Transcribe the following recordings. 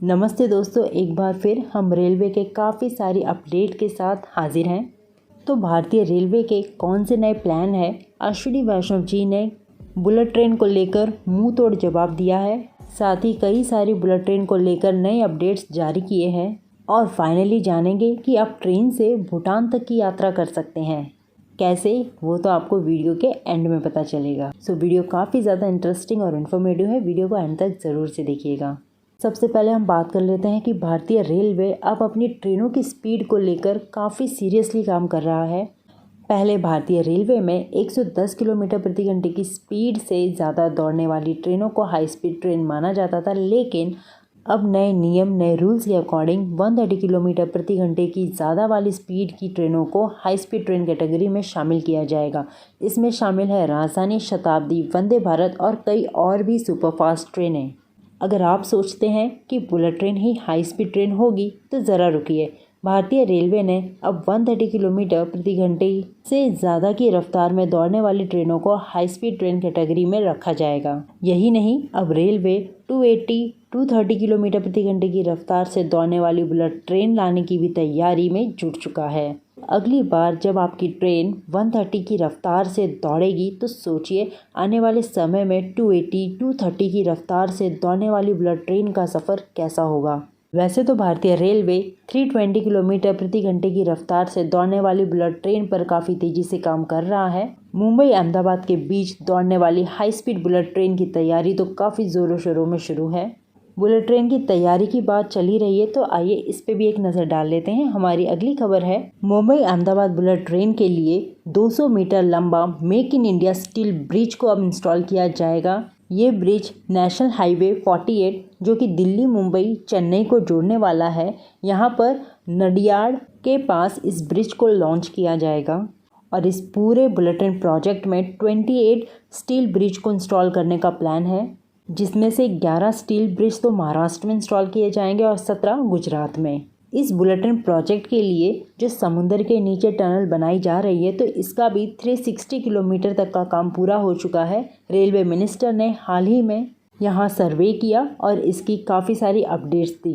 नमस्ते दोस्तों, एक बार फिर हम रेलवे के काफ़ी सारी अपडेट के साथ हाजिर हैं। तो भारतीय रेलवे के कौन से नए प्लान है, अश्विनी वैष्णव जी ने बुलेट ट्रेन को लेकर मुंह तोड़ जवाब दिया है। साथ ही कई सारी बुलेट ट्रेन को लेकर नए अपडेट्स जारी किए हैं और फाइनली जानेंगे कि आप ट्रेन से भूटान तक की यात्रा कर सकते हैं। कैसे, वो तो आपको वीडियो के एंड में पता चलेगा। सो वीडियो काफ़ी ज़्यादा इंटरेस्टिंग और इन्फॉर्मेटिव है, वीडियो को एंड तक ज़रूर से देखिएगा। सबसे पहले हम बात कर लेते हैं कि भारतीय रेलवे अब अपनी ट्रेनों की स्पीड को लेकर काफ़ी सीरियसली काम कर रहा है। पहले भारतीय रेलवे में 110 किलोमीटर प्रति घंटे की स्पीड से ज़्यादा दौड़ने वाली ट्रेनों को हाई स्पीड ट्रेन माना जाता था, लेकिन अब नए नियम, नए रूल्स के अकॉर्डिंग 130 किलोमीटर प्रति घंटे की ज़्यादा वाली स्पीड की ट्रेनों को हाई स्पीड ट्रेन कैटेगरी में शामिल किया जाएगा। इसमें शामिल है राजधानी, शताब्दी, वंदे भारत और कई और भी सुपरफास्ट ट्रेनें। अगर आप सोचते हैं कि बुलेट ट्रेन ही हाई स्पीड ट्रेन होगी तो ज़रा रुकिए। भारतीय रेलवे ने अब 130 किलोमीटर प्रति घंटे से ज़्यादा की रफ्तार में दौड़ने वाली ट्रेनों को हाई स्पीड ट्रेन कैटेगरी में रखा जाएगा। यही नहीं, अब रेलवे 230 किलोमीटर प्रति घंटे की रफ्तार से दौड़ने वाली बुलेट ट्रेन लाने की भी तैयारी में जुट चुका है। अगली बार जब आपकी ट्रेन 130 की रफ्तार से दौड़ेगी तो सोचिए आने वाले समय में 230 की रफ्तार से दौड़ने वाली बुलेट ट्रेन का सफ़र कैसा होगा। वैसे तो भारतीय रेलवे 320 किलोमीटर प्रति घंटे की रफ्तार से दौड़ने वाली बुलेट ट्रेन पर काफ़ी तेज़ी से काम कर रहा है। मुंबई अहमदाबाद के बीच दौड़ने वाली हाई स्पीड बुलेट ट्रेन की तैयारी तो काफ़ी ज़ोरों शोरों में शुरू है। बुलेट ट्रेन की तैयारी की बात चली रही है तो आइए इस पे भी एक नज़र डाल लेते हैं। हमारी अगली खबर है, मुंबई अहमदाबाद बुलेट ट्रेन के लिए 200 मीटर लंबा make in India steel bridge को अब इंस्टॉल किया जाएगा। ये ब्रिज नेशनल हाईवे 48 जो कि दिल्ली, मुंबई, चेन्नई को जोड़ने वाला है, यहाँ पर नडियाड के पास इस ब्रिज को लॉन्च किया जाएगा। और इस पूरे बुलेट ट्रेन प्रोजेक्ट में 28 स्टील ब्रिज को इंस्टॉल करने का प्लान है, जिसमें से 11 स्टील ब्रिज तो महाराष्ट्र में इंस्टॉल किए जाएंगे और 17 गुजरात में। इस बुलेट ट्रेन प्रोजेक्ट के लिए जो समुद्र के नीचे टनल बनाई जा रही है तो इसका भी 360 किलोमीटर तक का काम पूरा हो चुका है। रेलवे मिनिस्टर ने हाल ही में यहाँ सर्वे किया और इसकी काफ़ी सारी अपडेट्स दी।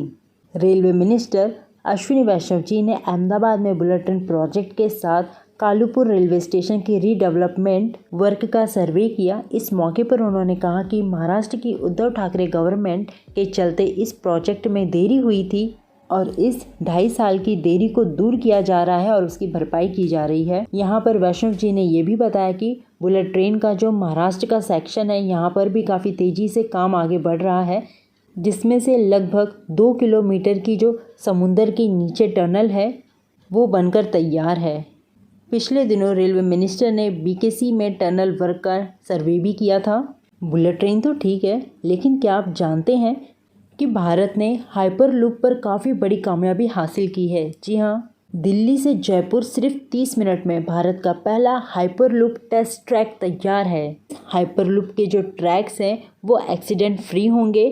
रेलवे मिनिस्टर अश्विनी वैष्णव जी ने अहमदाबाद में बुलेट ट्रेन प्रोजेक्ट के साथ कालूपुर रेलवे स्टेशन की रीडेवलपमेंट वर्क का सर्वे किया। इस मौके पर उन्होंने कहा कि महाराष्ट्र की उद्धव ठाकरे गवर्नमेंट के चलते इस प्रोजेक्ट में देरी हुई थी और इस 2.5 साल की देरी को दूर किया जा रहा है और उसकी भरपाई की जा रही है। यहाँ पर वैष्णव जी ने ये भी बताया कि बुलेट ट्रेन का जो महाराष्ट्र का सेक्शन है, यहाँ पर भी काफ़ी तेज़ी से काम आगे बढ़ रहा है, जिसमें से लगभग 2 किलोमीटर की जो समुंदर के नीचे टनल है वो बनकर तैयार है। पिछले दिनों रेलवे मिनिस्टर ने बीकेसी में टनल वर्क का सर्वे भी किया था। बुलेट ट्रेन तो ठीक है, लेकिन क्या आप जानते हैं कि भारत ने हाइपर लूप पर काफ़ी बड़ी कामयाबी हासिल की है। जी हाँ, दिल्ली से जयपुर सिर्फ 30 मिनट में भारत का पहला हाइपर लूप टेस्ट ट्रैक तैयार है। हाइपर लूप के जो ट्रैक्स हैं वो एक्सीडेंट फ्री होंगे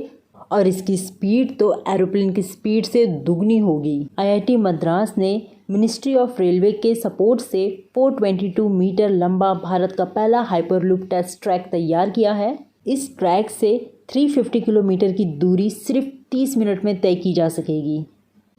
और इसकी स्पीड तो एरोप्लेन की स्पीड से दुगनी होगी। आईआईटी मद्रास ने मिनिस्ट्री ऑफ रेलवे के सपोर्ट से 422 मीटर लंबा भारत का पहला हाइपरलूप टेस्ट ट्रैक तैयार किया है। इस ट्रैक से 350 किलोमीटर की दूरी सिर्फ 30 मिनट में तय की जा सकेगी।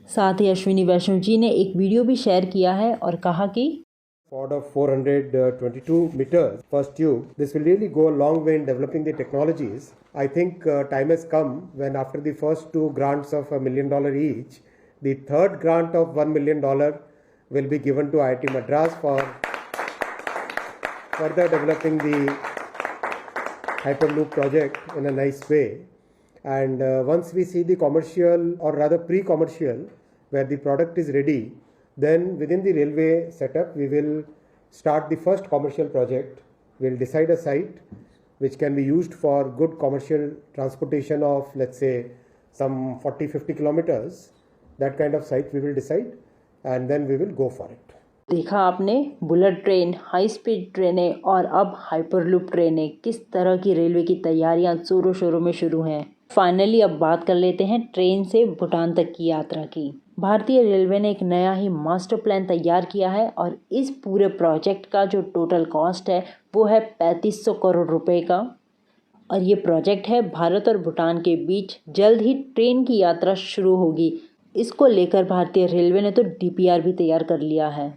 साथ ही अश्विनी वैष्णव जी ने एक वीडियो भी शेयर किया है और कहा कि Ford of 422 meters first tube. This will really go a long way in developing the technologies. I think time has come when after the first 2 grants of $1 million each, the third grant of $1 million will be given to IIT Madras for further developing the Hyperloop project in a nice way. And once we see the commercial or rather pre-commercial where the product is ready, then within the railway setup we will start the first commercial project. We'll decide a site which can be used for good commercial transportation of, let's say, some 40-50 kilometers. That kind of site we will decide and then we will go for it. देखा आपने, bullet train, high speed ट्रेनें और अब hyperloop ट्रेनें, किस तरह की railway की तैयारियां जोरों शोरों में शुरू हैं। फाइनली अब बात कर लेते हैं ट्रेन से भूटान तक की यात्रा की। भारतीय रेलवे ने एक नया ही मास्टर प्लान तैयार किया है और इस पूरे प्रोजेक्ट का जो टोटल कॉस्ट है वो है 3500 करोड़ रुपए का। और ये प्रोजेक्ट है भारत और भूटान के बीच जल्द ही ट्रेन की यात्रा शुरू होगी। इसको लेकर भारतीय रेलवे ने तो डीपीआर भी तैयार कर लिया है।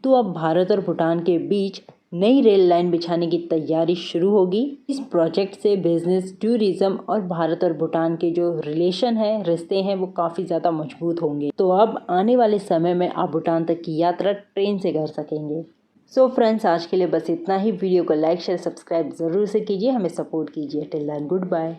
तो अब भारत और भूटान के बीच नई रेल लाइन बिछाने की तैयारी शुरू होगी। इस प्रोजेक्ट से बिजनेस, टूरिज्म और भारत और भूटान के जो रिलेशन है, रिश्ते हैं, वो काफ़ी ज़्यादा मजबूत होंगे। तो अब आने वाले समय में आप भूटान तक की यात्रा ट्रेन से कर सकेंगे। सो फ्रेंड्स, आज के लिए बस इतना ही। वीडियो को लाइक, शेयर, सब्सक्राइब ज़रूर से कीजिए, हमें सपोर्ट कीजिए। Till then, good bye.